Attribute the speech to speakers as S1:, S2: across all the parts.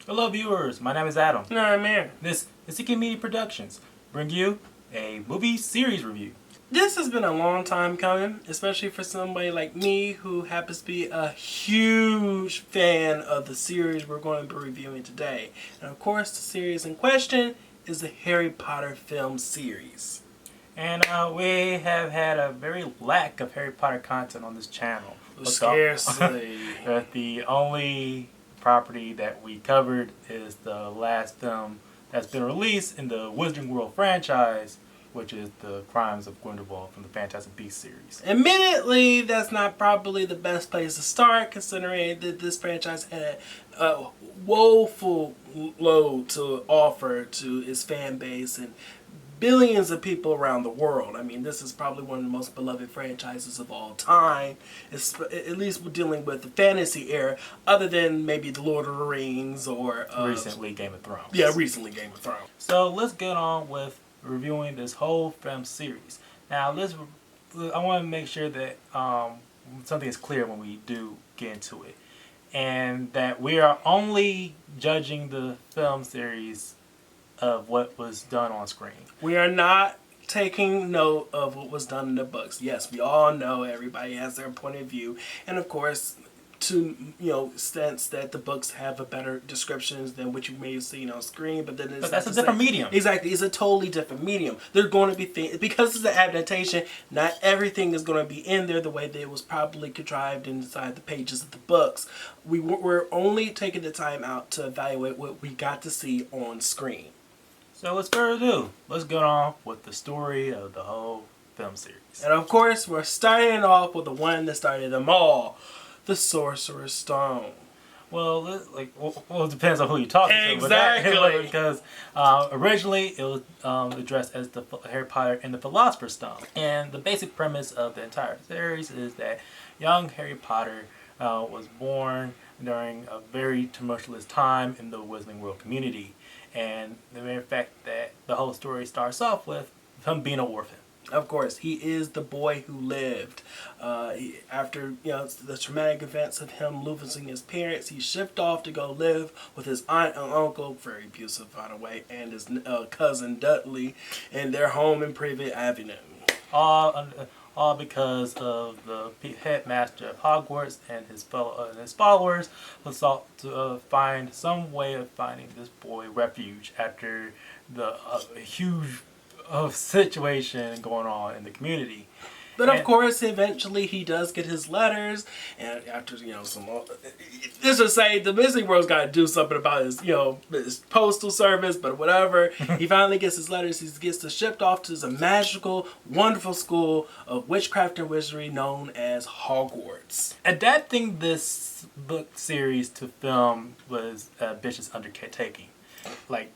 S1: Hello viewers, my name is Adam.
S2: No, I'm here.
S1: This is CK Media Productions, bring you a movie series review.
S2: This has been a long time coming, especially for somebody like me who happens to be a huge fan of the series we're going to be reviewing today. And of course, the series in question is the Harry Potter film series.
S1: And we have had a very lack of Harry Potter content on this channel.
S2: Scarcely.
S1: The only property that we covered is the last film that's been released in the Wizarding World franchise, which is The Crimes of Grindelwald from the Fantastic Beasts series.
S2: Admittedly, that's not probably the best place to start, considering that this franchise had a woeful load to offer to its fan base and billions of people around the world. I mean, this is probably one of the most beloved franchises of all time, at least we're dealing with the fantasy era, other than maybe The Lord of the Rings or...
S1: recently Game of Thrones.
S2: Yeah, recently Game of Thrones.
S1: So let's get on with reviewing this whole film series. Now, I want to make sure that something is clear when we do get into it, and that we are only judging the film series of what was done on screen.
S2: We are not taking note of what was done in the books. Yes, we all know everybody has their point of view, and of course, to sense that the books have a better descriptions than what you may have seen on screen, but then
S1: that's a different medium.
S2: Exactly, it's a totally different medium. They're going to be because it's an adaptation. Not everything is going to be in there the way that it was probably contrived inside the pages of the books. We're only taking the time out to evaluate what we got to see on screen.
S1: So let's further ado. Let's get on with the story of the whole film series.
S2: And of course, we're starting off with the one that started them all, the Sorcerer's Stone.
S1: Well, it depends on who you're talking to.
S2: Exactly.
S1: Because originally it was addressed as the Harry Potter and the Philosopher's Stone. And the basic premise of the entire series is that young Harry Potter was born during a very tumultuous time in the Wizarding World community. And the mere fact that the whole story starts off with him being an orphan.
S2: Of course, he is the boy who lived. After the traumatic events of him losing his parents, he shipped off to go live with his aunt and uncle, very abusive by the way, and his cousin Dudley in their home in Privet Avenue.
S1: All because of the headmaster of Hogwarts and his followers who sought to find some way of finding this boy refuge after the huge situation going on in the community.
S2: But of course, eventually he does get his letters, and after some, let's just say the Wizarding World's got to do something about his postal service, but whatever. He finally gets his letters. He gets shipped off to a magical, wonderful school of witchcraft and wizardry known as Hogwarts.
S1: Adapting this book series to film was a ambitious undertaking. It was right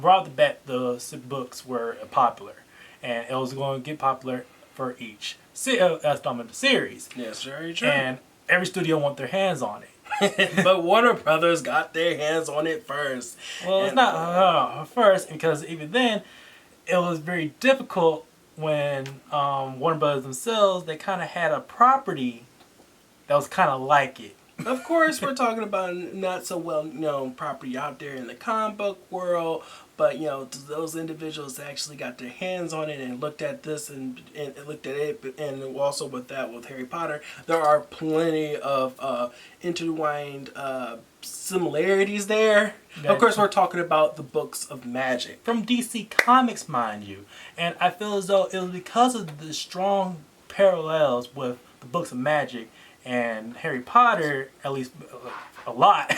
S1: off the bat, the books were popular. And it was going to get popular for each installment of the series.
S2: Yes, very true.
S1: And every studio want their hands on it.
S2: But Warner Brothers got their hands on it first.
S1: Well, it's not first, because even then, it was very difficult when Warner Brothers themselves, they kind of had a property that was kind of like it.
S2: Of course, we're talking about not so well-known property out there in the comic book world, but those individuals that actually got their hands on it and looked at this and looked at it, and also with Harry Potter, there are plenty of intertwined similarities there. Of course, we're talking about the books of magic
S1: from DC Comics, mind you, and I feel as though it was because of the strong parallels with the books of magic and Harry Potter, at least a lot,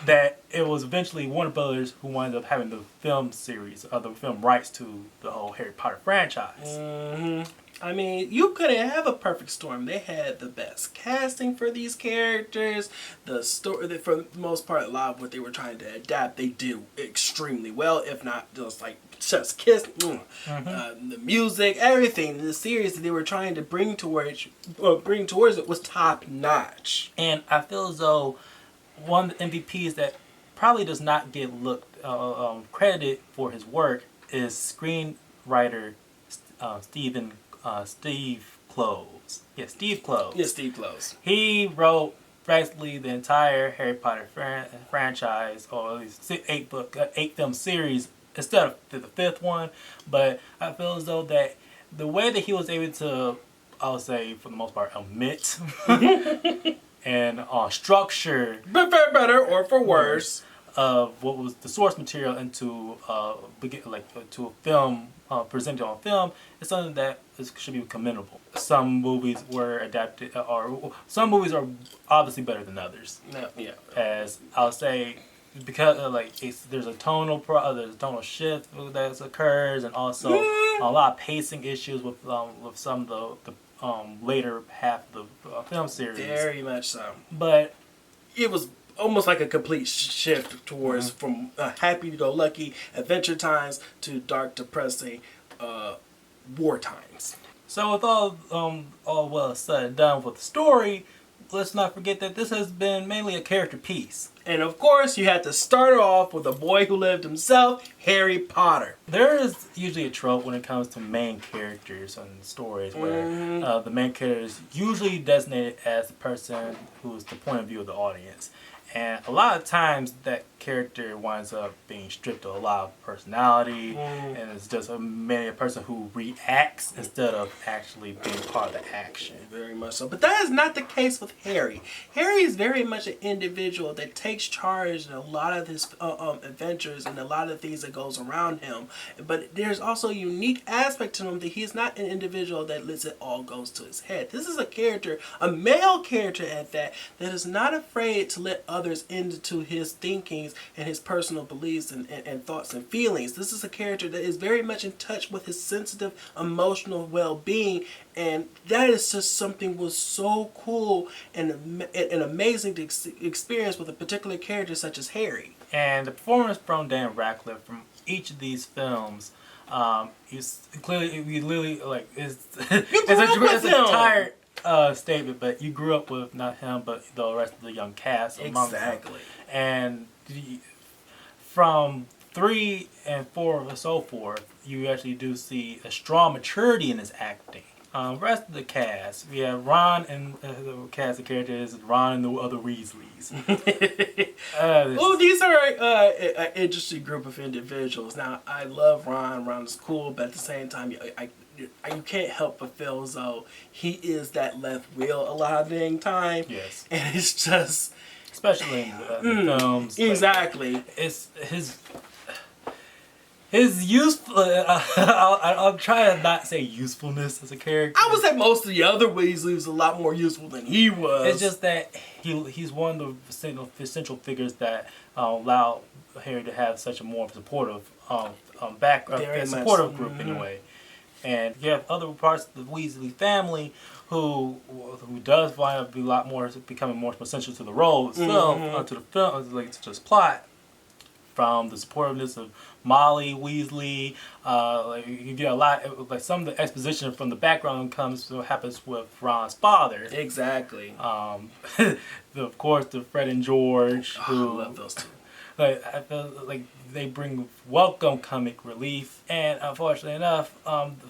S1: that it was eventually Warner Brothers who wound up having the film series, or the film rights to the whole Harry Potter franchise.
S2: Mm-hmm. I mean, you couldn't have a perfect storm. They had the best casting for these characters. The story, for the most part, a lot of what they were trying to adapt, they did extremely well, if not just like Chef's Kiss. The music, everything in the series that they were trying to bring towards it was top notch.
S1: And I feel as though one of the MVPs that probably does not get credited for his work is screenwriter Steve Kloves. Yeah, Steve Kloves.
S2: Yeah, Steve Kloves.
S1: He wrote practically the entire Harry Potter franchise, or at least 8 film series, instead of the fifth one. But I feel as though that the way that he was able to, I would say, for the most part, omit and structure,
S2: But for better or for worse,
S1: of what was the source material into to a film, presented on film, is something that should be commendable. Some movies were adapted, or some movies are obviously better than others.
S2: no, yeah.
S1: As I'll say, because there's a tonal shift that occurs, and also a lot of pacing issues with some of the later half of the film series.
S2: Very much so.
S1: But
S2: It was almost like a complete shift towards from happy-go-lucky adventure times to dark, depressing war times.
S1: so with all well said and done with the story, let's not forget that this has been mainly a character piece.
S2: And of course, you had to start it off with a boy who lived himself, Harry Potter.
S1: There is usually a trope when it comes to main characters and stories where the main character is usually designated as the person who's the point of view of the audience. And a lot of times that character winds up being stripped of a lot of personality, and it's just mainly a person who reacts instead of actually being part of the action.
S2: Very much so. But that is not the case with Harry. Harry is very much an individual that takes charge in a lot of his adventures and a lot of things that goes around him. But there's also a unique aspect to him that he's not an individual that lets it all goes to his head. This is a character, a male character at that is not afraid to let others into his thinkings and his personal beliefs and thoughts and feelings. This is a character that is very much in touch with his sensitive emotional well-being, and that is just something was so cool and amazing to experience with a particular character such as Harry.
S1: And the performance from Dan Radcliffe from each of these films, is clearly, we literally it's a tired statement, but you grew up with not him, but the rest of the young cast among them. And from 3 and 4 and so forth, you actually do see a strong maturity in his acting. Rest of the cast, we have Ron, and the cast of characters is Ron and the other Weasleys.
S2: These are an interesting group of individuals. Now, I love Ron. Ron is cool, but at the same time, you can't help but feel as though he is that left wheel a lot of the dang time.
S1: Yes.
S2: And it's just...
S1: Especially in the films.
S2: Exactly.
S1: It's his useful... I'm trying to not say usefulness as a character.
S2: I would say most of the other Weasley was a lot more useful than he was.
S1: It's just that he's one of the essential figures that allow Harry to have such a more supportive supportive group anyway. And you have other parts of the Weasley family who does wind up becoming more essential to the role itself, to the film, to this plot. From the supportiveness of Molly Weasley, you get a lot. Some of the exposition from the background happens with Ron's father.
S2: Exactly.
S1: Of course, the Fred and George.
S2: I love those two.
S1: I feel like they bring welcome comic relief, and unfortunately enough,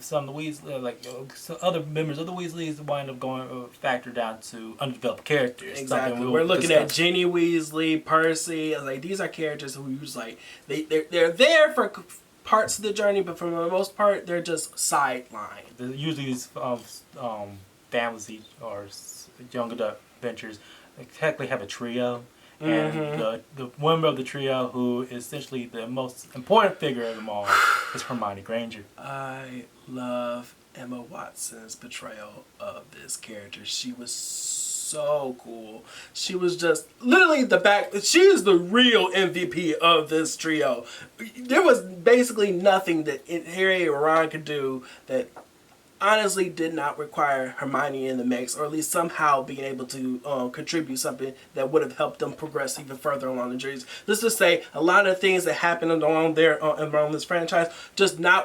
S1: some of the Weasley, some other members of the Weasleys wind up going factor down to undeveloped characters.
S2: Exactly. We're looking at Ginny Weasley, Percy. These are characters who use they're there for parts of the journey, but for the most part, they're just sidelined.
S1: Usually, these fantasy or young adult ventures technically have a trio. And the member of the trio who is essentially the most important figure of them all is Hermione Granger.
S2: I love Emma Watson's portrayal of this character. She was so cool. She was just literally she is the real MVP of this trio. There was basically nothing that Harry or Ron could do that honestly did not require Hermione in the mix, or at least somehow being able to contribute something that would have helped them progress even further along the journey. Let's just say a lot of things that happened along this franchise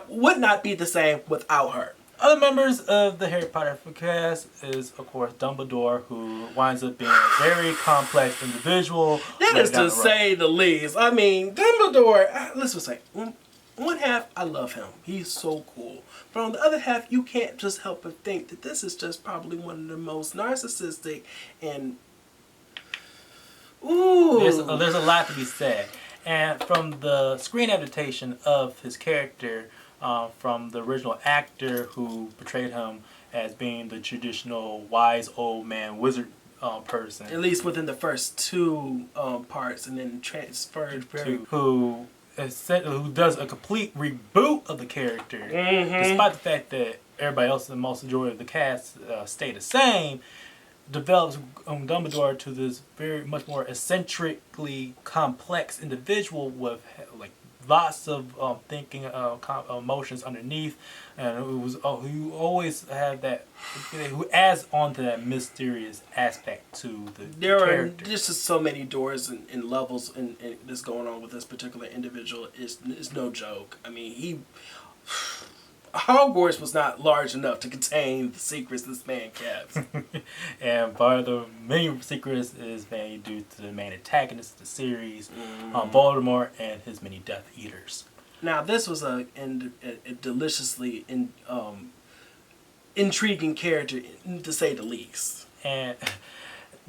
S2: would not be the same without her.
S1: Other members of the Harry Potter cast is, of course, Dumbledore, who winds up being a very complex individual.
S2: That is to say the least. I mean, Dumbledore, let's just say, one half, I love him. He's so cool. But on the other half, you can't just help but think that this is just probably one of the most narcissistic and Ooh.
S1: There's a lot to be said. And from the screen adaptation of his character, from the original actor who portrayed him as being the traditional wise old man wizard person,
S2: At least within the first two parts, and then transferred to
S1: who does a complete reboot of the character, despite the fact that everybody else, the most majority of the cast, stay the same. Develops Dumbledore to this very much more eccentrically complex individual with like lots of thinking, emotions underneath, and who always have that, who adds on to that mysterious aspect to the
S2: there
S1: character.
S2: are just so many doors and levels and that's going on with this particular individual is no joke. I mean, Hogwarts was not large enough to contain the secrets this man kept.
S1: And part of the main secrets is mainly due to the main antagonist of the series, Voldemort and his many Death Eaters.
S2: Now, this was a deliciously intriguing character, to say the least.
S1: And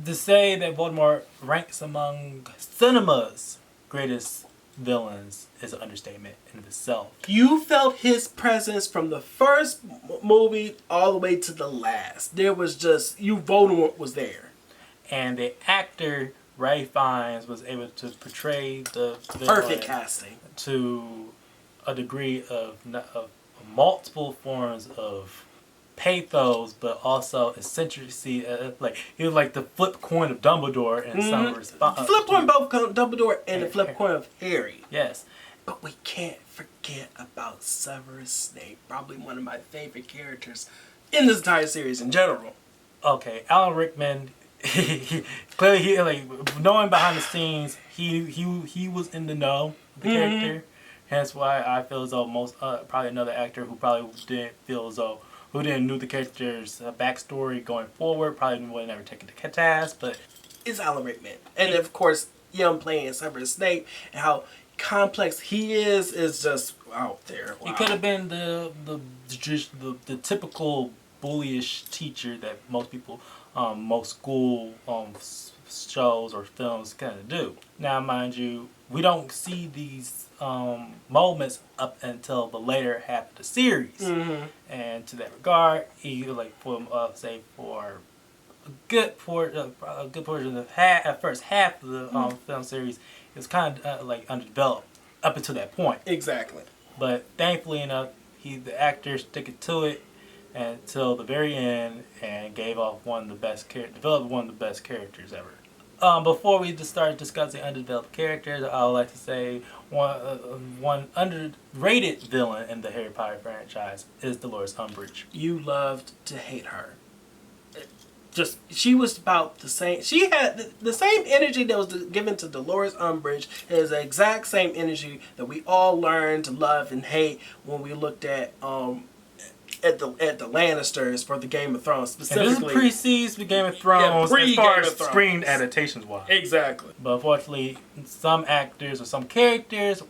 S1: to say that Voldemort ranks among cinema's greatest villains is an understatement in itself.
S2: You felt his presence from the first movie all the way to the last. There was just, Voldemort was there.
S1: And the actor, Ralph Fiennes, was able to portray the
S2: Perfect casting.
S1: To a degree of multiple forms of pathos, but also eccentricity. Like he was like the flip coin of Dumbledore in some response.
S2: Flip coin both Dumbledore and the flip coin of Harry.
S1: Yes.
S2: But we can't forget about Severus Snape, probably one of my favorite characters in this entire series in general.
S1: Okay, Alan Rickman. Clearly, like knowing behind the scenes, he was in the know of the character. Hence why I feel as though most probably another actor who probably didn't feel as though who didn't know the character's backstory going forward probably would never taken to task, but
S2: it's Alan Rickman, and of course, him playing Severus Snape and how complex he is just out there. Wow.
S1: He could have been the typical bullyish teacher that most people, most school shows or films kind of do. Now, mind you, we don't see these moments up until the later half of the series, and to that regard, either like for a good portion of the first half of the film series is kind of like underdeveloped up until that point.
S2: Exactly.
S1: But thankfully enough, the actor stuck to it until the very end and gave off developed one of the best characters ever. Before we just start discussing undeveloped characters, I would like to say one underrated villain in the Harry Potter franchise is Dolores Umbridge.
S2: You loved to hate her. She was about the same. She had the same energy that was given to Dolores Umbridge is the exact same energy that we all learned to love and hate when we looked at the Lannisters for the Game of Thrones specifically.
S1: And this precedes the Game of Thrones as far as screen adaptations wise.
S2: Exactly.
S1: But unfortunately, some actors or some characters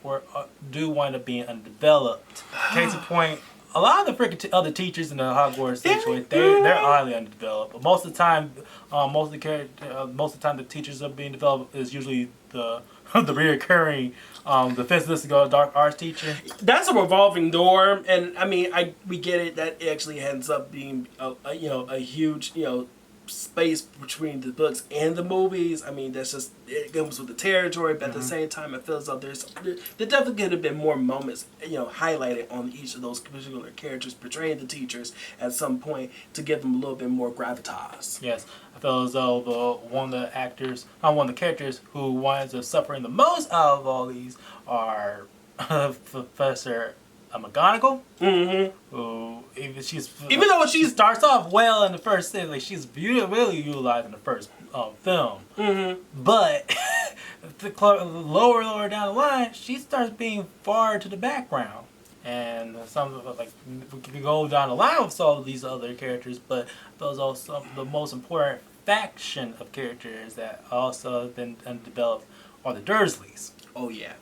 S1: do wind up being undeveloped. Case in point, a lot of the freaking other teachers in the Hogwarts situation, they're highly underdeveloped. But most of the time, most of the time the teachers are being developed is usually the reoccurring the physicist dark arts teacher.
S2: That's a revolving door, and I mean, we get it. That actually ends up being a huge space between the books and the movies. I mean, that's just it comes with the territory, but at the same time, it feels like there definitely could have been more moments highlighted on each of those particular characters portraying the teachers at some point to give them a little bit more gravitas.
S1: Yes. I feel as though one of the characters who winds up suffering the most out of all these are Professor McGonagall, who even though she starts off well in the first season, like she's really utilized in the first film, but the lower down the line, she starts being far to the background. And some like we can go down the line with all of these other characters, but those are some of the most important faction of characters that also have been undeveloped are the Dursleys.
S2: Oh yeah.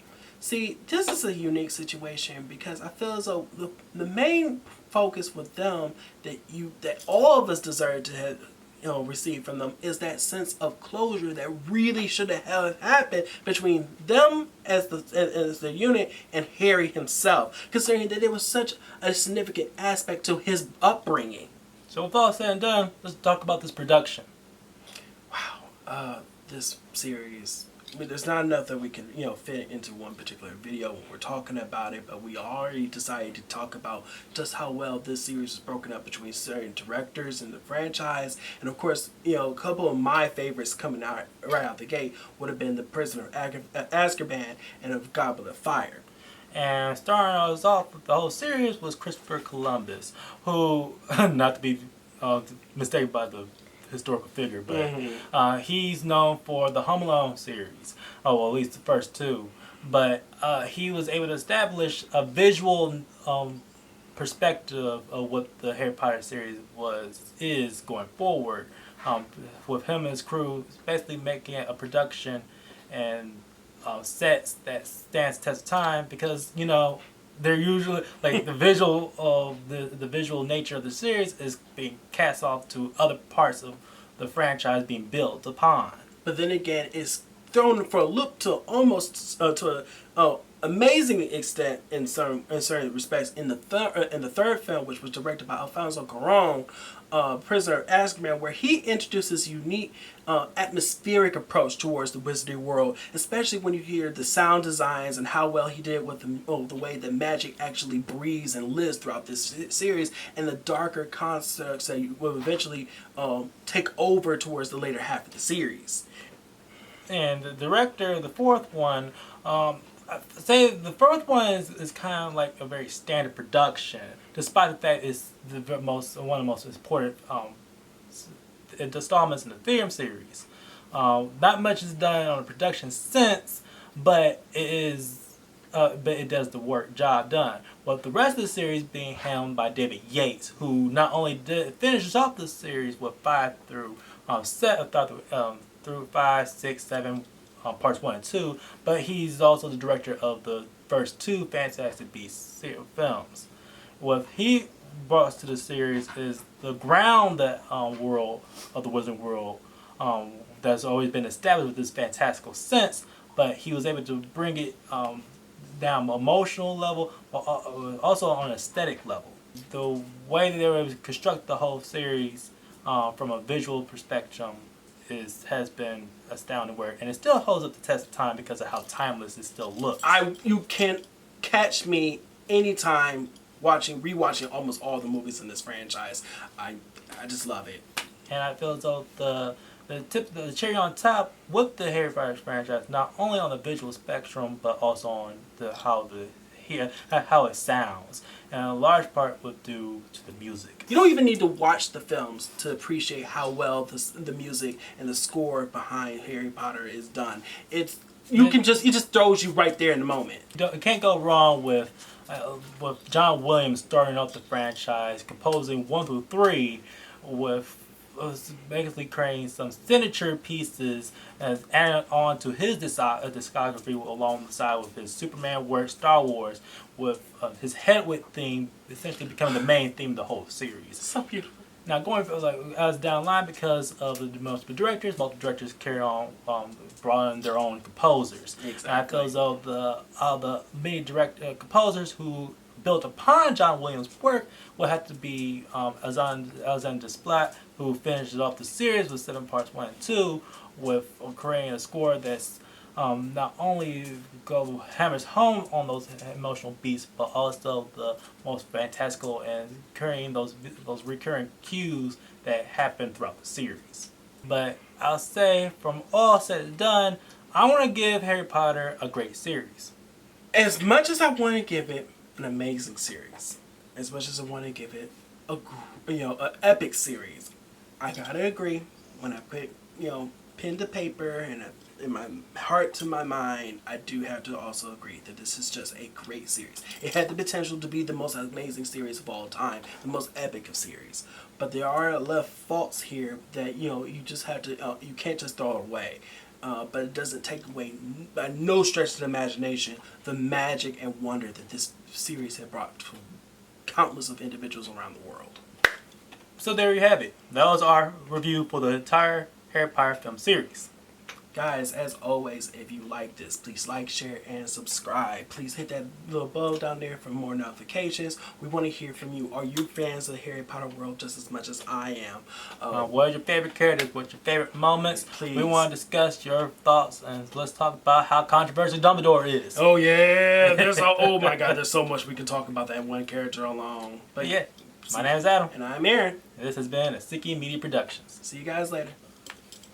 S2: See, this is a unique situation because I feel as though the main focus with them that all of us deserve to have receive from them is that sense of closure that really should have happened between them as the unit and Harry himself, considering that there was such a significant aspect to his upbringing.
S1: So with all said and done, let's talk about this production.
S2: Wow, this series. I mean, there's not enough that we can, fit into one particular video when we're talking about it, but we already decided to talk about just how well this series is broken up between certain directors in the franchise. And of course, a couple of my favorites coming out right out the gate would have been The Prisoner of Azkaban and of Goblet of Fire.
S1: And starting us off with the whole series was Christopher Columbus, who, not to be mistaken by the historical figure, but he's known for the Home Alone series, well, at least the first two. But he was able to establish a visual perspective of what the Harry Potter series is going forward. With him and his crew, basically making it a production and sets that stands the test of time, because they're usually like the visual nature of the series is being cast off to other parts of the franchise being built upon.
S2: But then again, it's thrown for a loop to almost to a amazing extent in certain respects in the third film, which was directed by Alfonso Cuarón, Prisoner of Azkaban, where he introduces unique atmospheric approach towards the wizarding world, especially when you hear the sound designs and how well he did with the way that magic actually breathes and lives throughout this series, and the darker constructs that will eventually take over towards the later half of the series.
S1: And the director of the fourth one, I'd say the first one is kind of like a very standard production, despite the fact it's one of the most important installments in the film series. Not much is done on a production sense, but it does the job done. But the rest of the series being helmed by David Yates, who not only finishes off the series with 5 through 5, 6, 7. Parts 1 and 2, but he's also the director of the first 2 Fantastic Beasts films. What he brought to the series is the ground world of the Wizarding World that's always been established with this fantastical sense, but he was able to bring it down emotional level, but also on an aesthetic level. The way that they were able to construct the whole series from a visual perspective has been astounding work, and it still holds up the test of time because of how timeless it still looks.
S2: You can catch me anytime rewatching almost all the movies in this franchise. I just love it.
S1: And I feel as though the cherry on top with the Harry Potter franchise, not only on the visual spectrum, but also on how it sounds, and a large part would due to the music.
S2: You don't even need to watch the films to appreciate how well the music and the score behind Harry Potter is done. It just throws you right there in the moment.
S1: You can't go wrong with John Williams starting off the franchise, composing 1 through 3 with basically creating some signature pieces and added on to his discography along the side with his Superman work, Star Wars, with his Hedwig theme essentially becoming the main theme of the whole series.
S2: So beautiful.
S1: Now going as down the line, because of the multiple directors carry on brought in their own composers.
S2: Exactly.
S1: And I feel as though the many composers who built upon John Williams' work will have to be Alexander Desplat, who finishes off the series with 7 parts 1 and 2, with creating a score that's not only hammers home on those emotional beats, but also the most fantastical and carrying those recurring cues that happen throughout the series. But I'll say, from all said and done, I want to give Harry Potter a great series.
S2: As much as I want to give it an amazing series, as much as I want to give it an epic series, I gotta agree. When I put pen to paper and in my heart to my mind, I do have to also agree that this is just a great series. It had the potential to be the most amazing series of all time, the most epic of series. But there are left faults here that you just have to you can't just throw it away. But it doesn't take away, by no stretch of the imagination, the magic and wonder that this series had brought to countless of individuals around the world.
S1: So there you have it. That was our review for the entire Harry Potter film series.
S2: Guys, as always, if you like this, please like, share, and subscribe. Please hit that little bell down there for more notifications. We want to hear from you. Are you fans of the Harry Potter world just as much as I am?
S1: What are your favorite characters? What's your favorite moments?
S2: Please.
S1: We want to discuss your thoughts, and let's talk about how controversial Dumbledore is.
S2: Oh yeah, oh my God, there's so much we can talk about that one character alone.
S1: But yeah, my name is Adam.
S2: And I'm Aaron.
S1: And this has been a Sicky Media Productions.
S2: See you guys later.